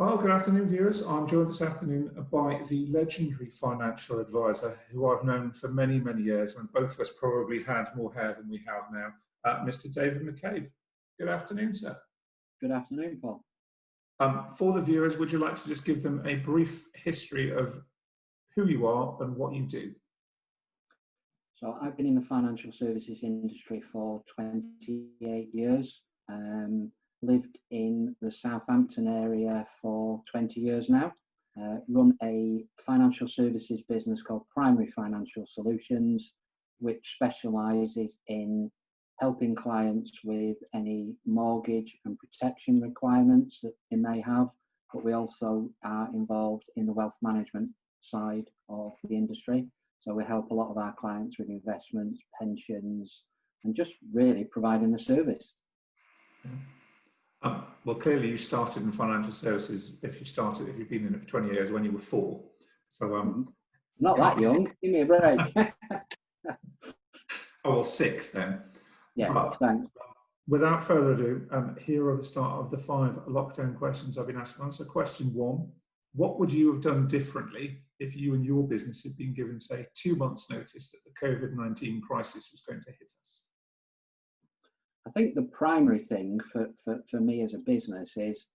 Well, good afternoon, viewers. I'm joined this afternoon by the legendary financial advisor who I've known for many, many years, and both of us probably had more hair than we have now, Mr. David Maccabe. Good afternoon, sir. Good afternoon, Paul. For the viewers, would you like to just give them a brief history of who you are and what you do? So I've been in the financial services industry for 28 years. Lived in the Southampton area for 20 years now. Run a financial services business called Primary Financial Solutions, which specialises in helping clients with any mortgage and protection requirements that they may have, but we also are involved in the wealth management side of the industry. So we help a lot of our clients with investments, pensions, and just really providing a service. Well, clearly you started in financial services. If you've been in it for 20 years, when you were 4. So not that young. Give me a break. Oh, well, 6 then. Yeah, but, thanks. Without further ado, here are the start of the 5 lockdown questions I've been asking. So question 1, what would you have done differently if you and your business had been given, say, 2 months' notice that the COVID-19 crisis was going to hit us? I think the primary thing for me as a business is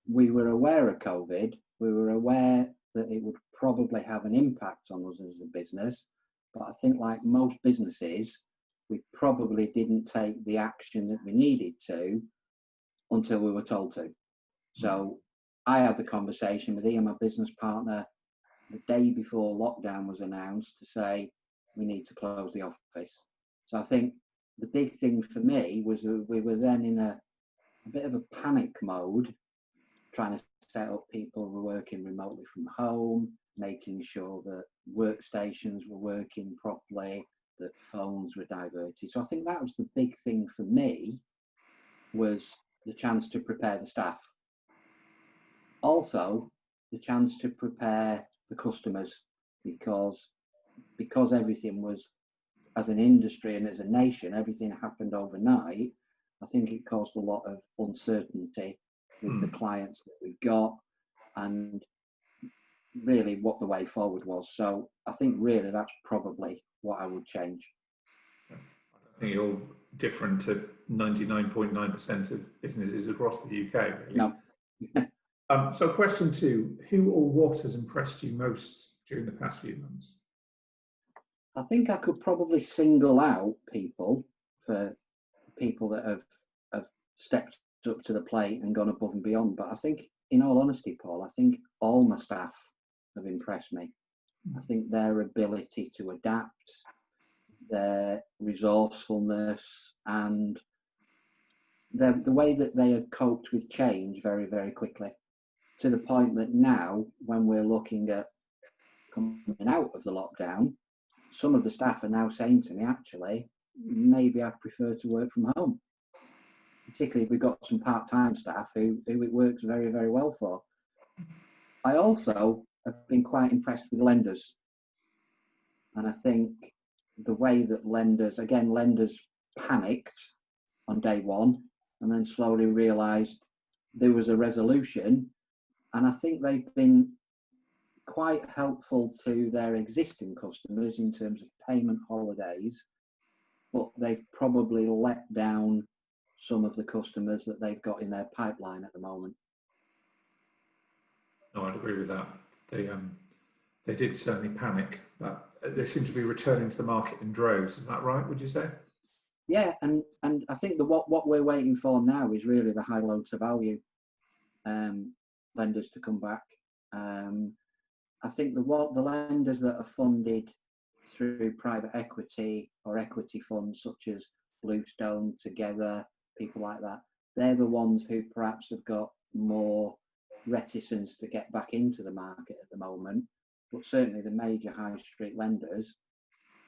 we were aware of COVID. We were aware that it would probably have an impact on us as a business. But I think like most businesses, we probably didn't take the action that we needed to until we were told to. So I had the conversation with Ian, my business partner, the day before lockdown was announced to say we need to close the office. So I think the big thing for me was we were then in a bit of a panic mode, trying to set up people who were working remotely from home, making sure that workstations were working properly, that phones were diverted. So I think that was the big thing for me, was the chance to prepare the staff. Also, the chance to prepare the customers, because everything was, as an industry and as a nation, everything happened overnight. I think it caused a lot of uncertainty with the clients that we've got and really what the way forward was. So I think really that's probably what I would change. I don't think you're different to 99.9% of businesses across the UK, really. No. So question 2, who or what has impressed you most during the past few months? I think I could probably single out people that have stepped up to the plate and gone above and beyond. But I think, in all honesty, Paul, I think all my staff have impressed me. I think their ability to adapt, their resourcefulness, and the way that they have coped with change very, very quickly, to the point that now, when we're looking at coming out of the lockdown, some of the staff are now saying to me, actually, maybe I prefer to work from home. Particularly if we've got some part-time staff who it works very, very well for. I also have been quite impressed with lenders. And I think the way that lenders panicked on day one and then slowly realised there was a resolution. And I think they've been quite helpful to their existing customers in terms of payment holidays, but they've probably let down some of the customers that they've got in their pipeline at the moment. No, I'd agree with that. They did certainly panic, but they seem to be returning to the market in droves. Is that right, would you say? Yeah, and I think what we're waiting for now is really the high loan to value lenders to come back. I think the lenders that are funded through private equity or equity funds such as Bluestone, Together, people like that, they're the ones who perhaps have got more reticence to get back into the market at the moment. But certainly the major high street lenders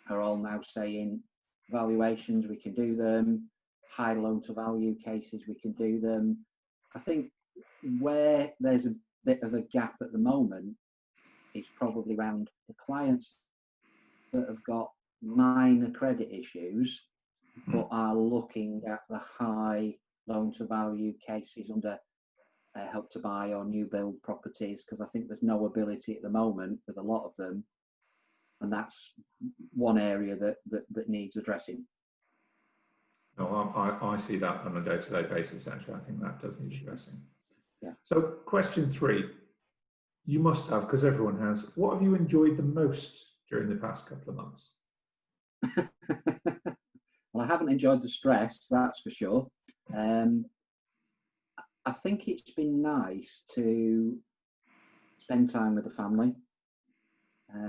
are all now saying valuations, we can do them, high loan to value cases, we can do them. I think where there's a bit of a gap at the moment is probably around the clients that have got minor credit issues but are looking at the high loan to value cases under Help to Buy or new build properties, because I think there's no ability at the moment with a lot of them, and that's one area that needs addressing. No, I see that on a day-to-day basis, actually. I think that does need addressing. Yeah. So question 3, you must have, because everyone has, what have you enjoyed the most during the past couple of months? Well, I haven't enjoyed the stress, that's for sure. I think it's been nice to spend time with the family,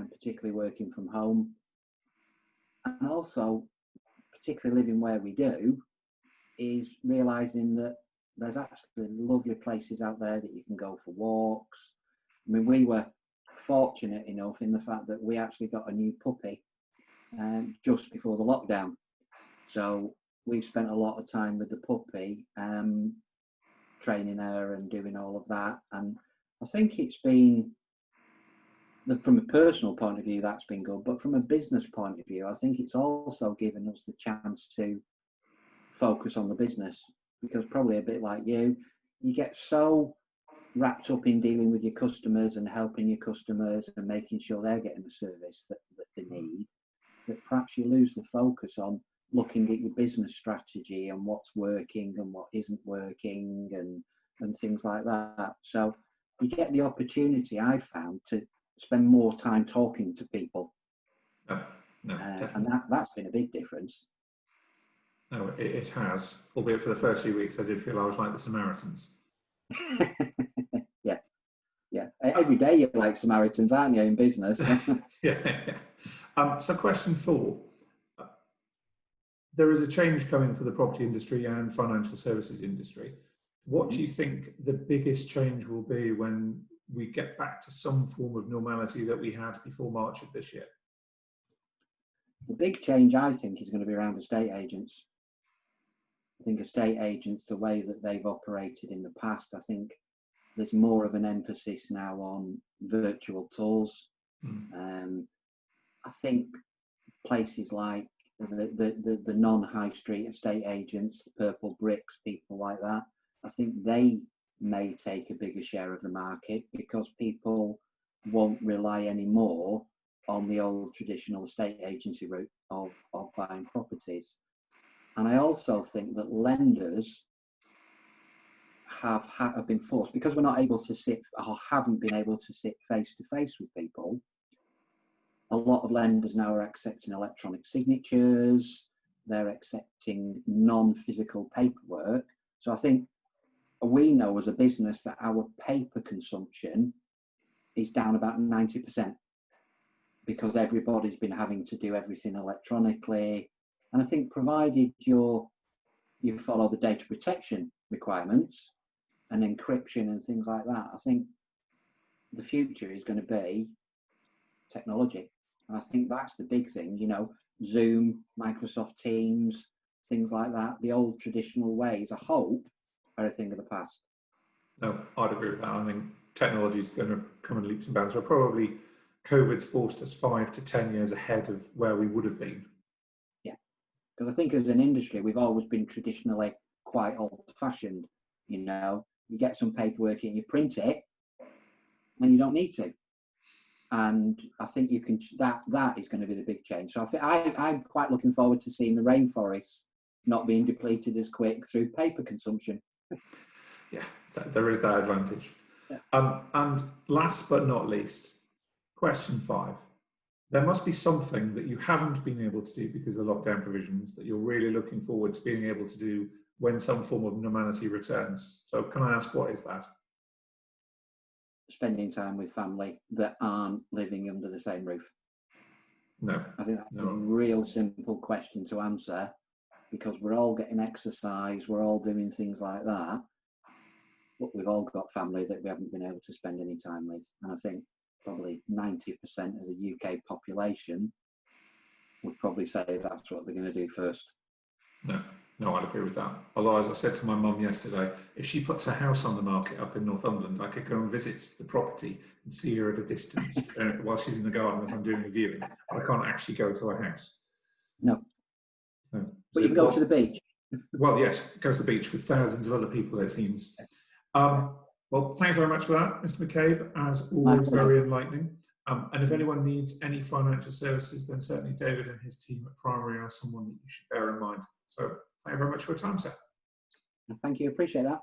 particularly working from home, and also particularly living where we do, is realising that there's actually lovely places out there that you can go for walks. I mean, we were fortunate enough in the fact that we actually got a new puppy just before the lockdown. So we've spent a lot of time with the puppy, training her and doing all of that. And I think it's been, from a personal point of view, that's been good. But from a business point of view, I think it's also given us the chance to focus on the business, because probably a bit like you get so wrapped up in dealing with your customers and helping your customers and making sure they're getting the service that they need, that perhaps you lose the focus on looking at your business strategy and what's working and what isn't working and things like that. So you get the opportunity, I've found, to spend more time talking to people. And that's been a big difference. No, it has, albeit for the first few weeks I did feel I was like the Samaritans. Yeah. Every day you're like Samaritans, aren't you, in business? Yeah. So question 4. There is a change coming for the property industry and financial services industry. What do you think the biggest change will be when we get back to some form of normality that we had before March of this year? The big change, I think, is going to be around estate agents. I think estate agents, the way that they've operated in the past, I think there's more of an emphasis now on virtual tours. I think places like the non-high street estate agents, the purple bricks, people like that, I think they may take a bigger share of the market, because people won't rely anymore on the old traditional estate agency route of buying properties. And I also think that lenders have been forced, because we're not able to sit, or haven't been able to sit face to face with people. A lot of lenders now are accepting electronic signatures, they're accepting non-physical paperwork. So I think we know as a business that our paper consumption is down about 90%, because everybody's been having to do everything electronically. And I think provided you follow the data protection requirements and encryption and things like that, I think the future is going to be technology. And I think that's the big thing, Zoom, Microsoft Teams, things like that. The old traditional ways, I hope, are a thing of the past. No, I'd agree with that. I think technology is going to come in leaps and bounds. So probably COVID's forced us 5 to 10 years ahead of where we would have been. Yeah, because I think as an industry, we've always been traditionally quite old-fashioned. You get some paperwork and you print it when you don't need to. And I think you can. That is going to be the big change. So I'm quite looking forward to seeing the rainforests not being depleted as quick through paper consumption. Yeah, there is that advantage. Yeah. And last but not least, question 5. There must be something that you haven't been able to do because of the lockdown provisions that you're really looking forward to being able to do when some form of normality returns. So can I ask, what is that? Spending time with family that aren't living under the same roof. No. I think that's a real simple question to answer, because we're all getting exercise, we're all doing things like that, but we've all got family that we haven't been able to spend any time with. And I think probably 90% of the UK population would probably say that's what they're going to do first. No, I'd agree with that. Although, as I said to my mum yesterday, if she puts her house on the market up in Northumberland, I could go and visit the property and see her at a distance while she's in the garden as I'm doing a viewing. I can't actually go to her house. No. But you can go to the beach. Well, yes, go to the beach with thousands of other people, it seems. Well, thanks very much for that, Mr. McCabe. As My always, pleasure. very enlightening. And if anyone needs any financial services, then certainly David and his team at Primary are someone that you should bear in mind. So thank you very much for your time, sir. Thank you. Appreciate that.